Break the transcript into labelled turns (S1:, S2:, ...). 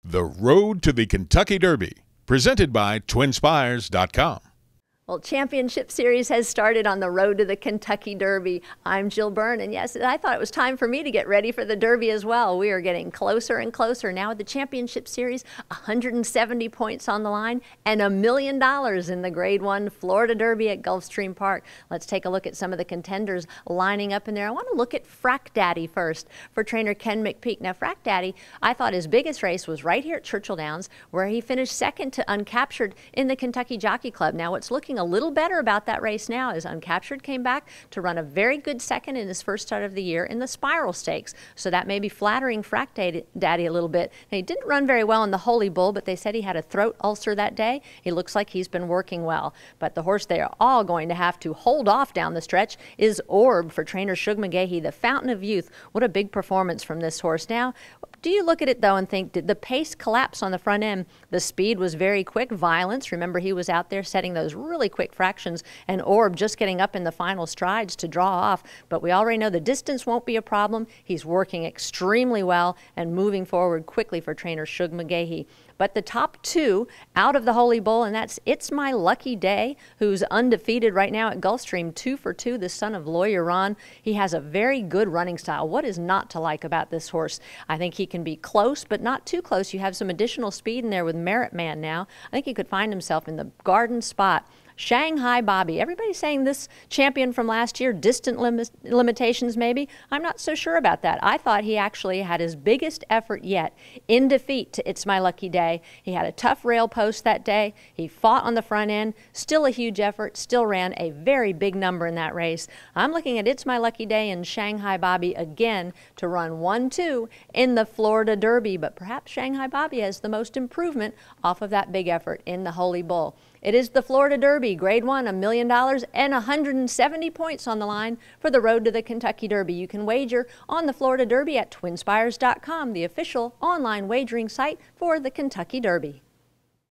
S1: The Road to the Kentucky Derby, presented by TwinSpires.com.
S2: Well, Championship Series has started on the road to the Kentucky Derby. I'm Jill Byrne, and yes, I thought it was time for me to get ready for the Derby as well. We are getting closer and closer now with the Championship Series, 170 points on the line, and $1 million in the Grade 1 Florida Derby at Gulfstream Park. Let's take a look at some of the contenders lining up in there. I want to look at Frack Daddy first for trainer Ken McPeak. Now, Frack Daddy, I thought his biggest race was right here at Churchill Downs, where he finished second to Uncaptured in the Kentucky Jockey Club. Now, what's looking a little better about that race now is Uncaptured came back to run a very good second in his first start of the year in the Spiral Stakes. So that may be flattering Frack Daddy a little bit. Now, he didn't run very well in the Holy Bull, but they said he had a throat ulcer that day. He looks like he's been working well. But the horse they are all going to have to hold off down the stretch is Orb for trainer Shug McGahee, the Fountain of Youth. What a big performance from this horse. Now, do you look at it, though, and think, did the pace collapse on the front end? The speed was very quick. Violence, remember, he was out there setting those really quick fractions, and Orb just getting up in the final strides to draw off. But we already know the distance won't be a problem. He's working extremely well and moving forward quickly for trainer Shug McGahee. But the top two out of the Holy Bull, and that's It's My Lucky Day, who's undefeated right now at Gulfstream, 2 for 2, the son of Lawyer Ron. He has a very good running style. What is not to like about this horse? I think he can be close, but not too close. You have some additional speed in there with Merit Man now. I think he could find himself in the garden spot. Shanghai Bobby. Everybody's saying this champion from last year, distant limitations maybe. I'm not so sure about that. I thought he actually had his biggest effort yet in defeat to It's My Lucky Day. He had a tough rail post that day. He fought on the front end. Still a huge effort. Still ran a very big number in that race. I'm looking at It's My Lucky Day and Shanghai Bobby again to run 1-2 in the Florida Derby. But perhaps Shanghai Bobby has the most improvement off of that big effort in the Holy Bull. It is the Florida Derby, Grade 1, $1 million and 170 points on the line for the road to the Kentucky Derby. You can wager on the Florida Derby at TwinSpires.com, the official online wagering site for the Kentucky Derby.